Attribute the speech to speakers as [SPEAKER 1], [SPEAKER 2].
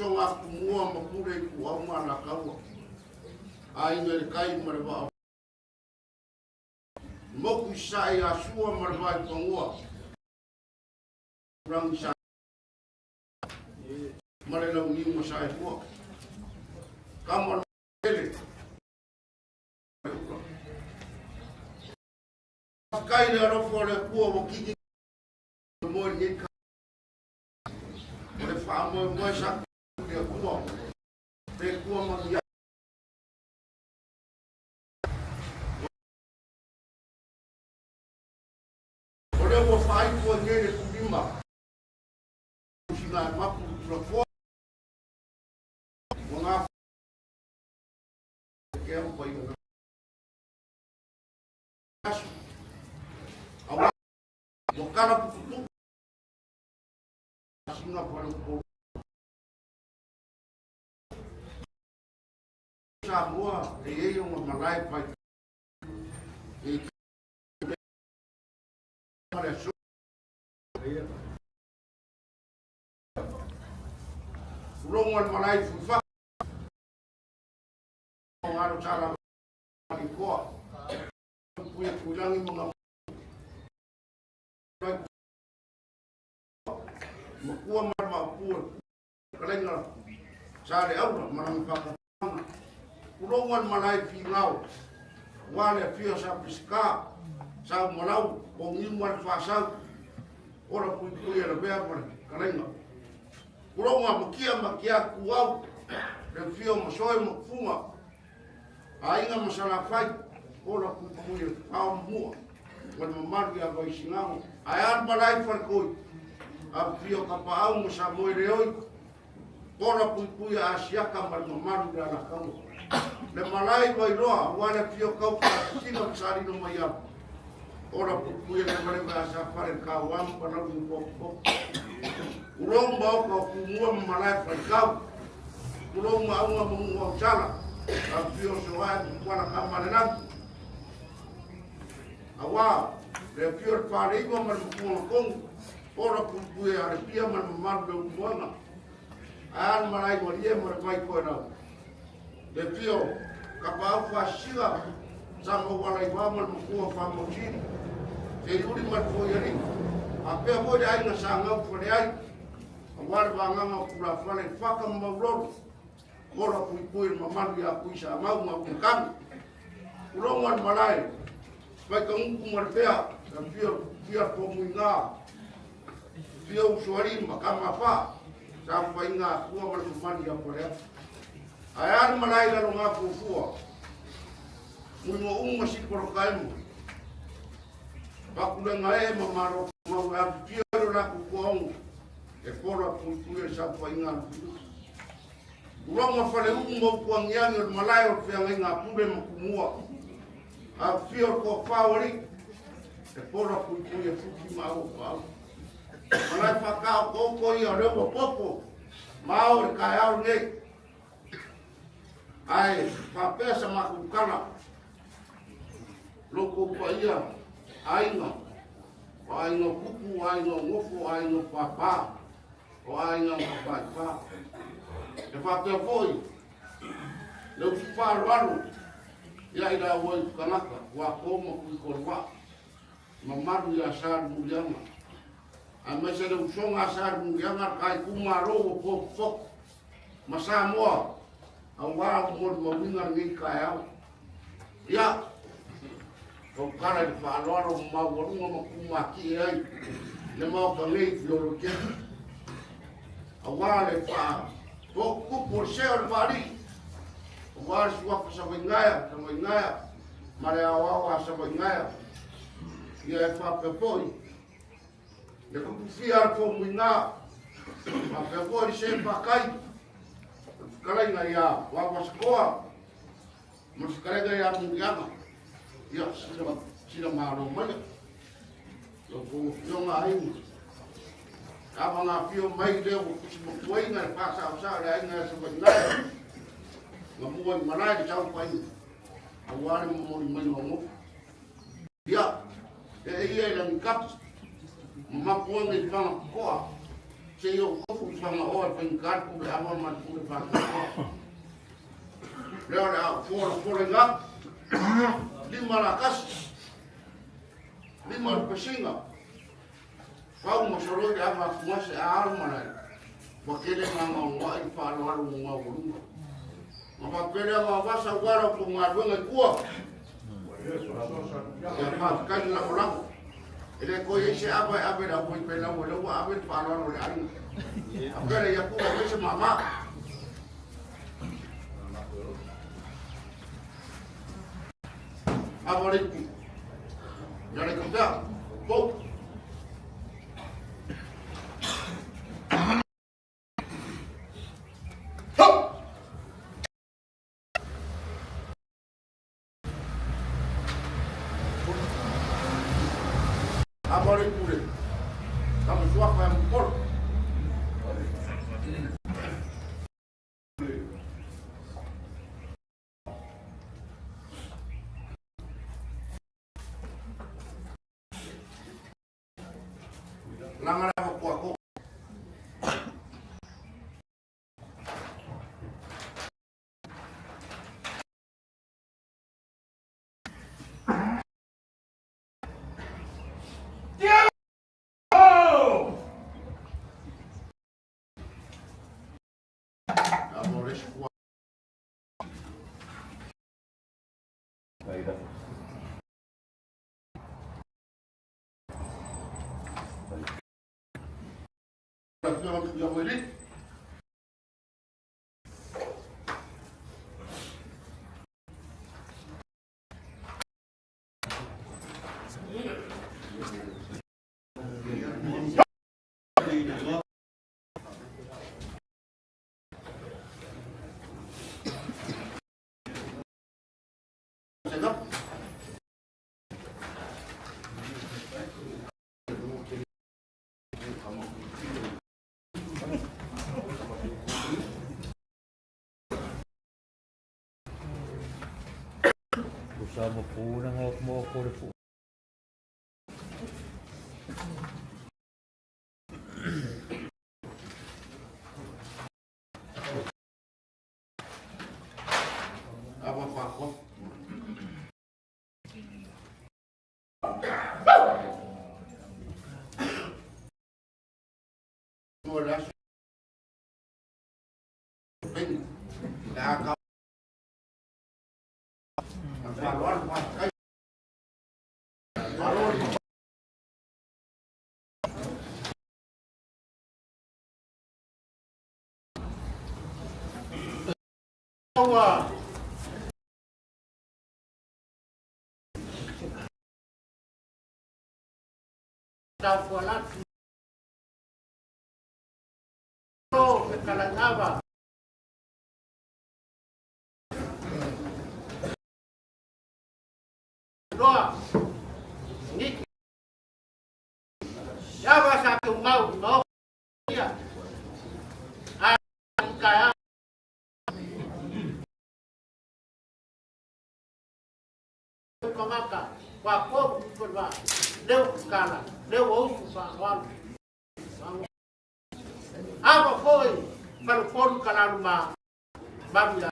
[SPEAKER 1] songa kumua mapure ku au mana kaua. Ai ngere kai marwa. Moku sai asua marwa pangua. Rang sa. Mare lau ni mo sai ku. Kamar ele. Kai le ro fo le ku o ki mo ni ka. Le fa mo sa de ku. Pe ku mo ya. Ore wo fai ku ngere ku lima. Sina mapu pro fo. Wanga ke o pai na. Awa mo kana putu. Sina para ko. Samoa e eu uma malai pai. E para so. Rongan malai fufa. Ngaro cara di ko. Punya kulangi mga makuha marmapur kalenga sare aula marang pakatanga kulongan malai pingau wale pia sa piska sa malau pongimwan fasal ora puikuya na bea mar kalenga kulonga makia kuau dan pia masoy makfunga ainga masala fai ora puikuya pau mua wan mamari abai singamu ayan malai farkoi Apio kapau mo sa mo reoi ora pui asia kamar mamaru dana kamu le malai vai roa wala pio kau sino sari no maya ora pui le mare va sa pare kawam pana un poco ulong bau ko kumua malai vai kau ulong mau mau chala apio soa wana kamar nan awa le pio pare ko mar kong ora pui are pia man maru buana an malai mo dia mo mai ko na de pio kapau fasila samo walai wamal mo ko fa mo chi te uri mat fo yari ape mo dai na sanga fo dai awar banga ma pura fale fakam mo ro ora pui mamaru ya puisa mau ma kan urongan malai vai kang kumar pea pio po muinga Pio suari makama fa sampai inga kuwa malumani ya korea ayan malai la nga kuwa mo si korokaimo bakula ngae mamaro mau ya pio la kuwa e fora putu sampai inga urong fale mo kuang yang malai o pia nga pube makumua a pio ko faori e fora putu e fuki mau Malai whakao koko i a rewa popo, mao e kai au nei. Ai, whapesa makukana, loko pa ia, ainga, o ainga kuku, ainga ngofo, ainga papa, o ainga mapaipa. E whapea foi, leu whaaru aru, ia i rā wai kanaka, wā koma kui korwa, mamaru i a sāru murianga. Mas ada usong asar mungiangar kai kumaro pok masamoa awal mod mawingar ngi kaya ya ko kala di faloro mawurunga makumaki ai le mau kangai fioroke awal e fa poku por ser vari awal suwa pasawingaya mare awawa sawingaya ya fa pepoi le kufiar ko muina ma pegou se pakai kala ina ya wa waskoa mas kala ya mungianga ya sila maro mala lo ko yo ngai aba na fio mai de o kusimu koina pasa usa le ina se bana ngamu malai de chau pai awari mo mai mo ya e ia le kap mapuang i whanga koa, Seo kofu fanga oa pengkat kube ama man kube fanga. Leo leo fora nga 5 lakas 5 pesinga. Kau masoro dia ama kuas ar mana. Bakile nga ngwa ipalo alu ngwa ulunga. Mapapele nga basa wara ku ngadwe ngekua. Ya kan la ulang. Ile ko yese apa da ko pena mo lo apa palo alu ari. Apa ya ku ba mama. Apa itu? Jadi kita bau. Apa itu? Kamu suaka yang pol. Langan aku. Amores kuat. Baik. Yang ini
[SPEAKER 2] Sama po nang hawak mo ako po.
[SPEAKER 1] apa fakot? Wala. Nakaka Balon pakai balon bawa tawalat oh kekalan apa doa ini siapa satu mau ya kaya maka wako berba leo kala leo usufa apa foi kalau pon kala rumah baru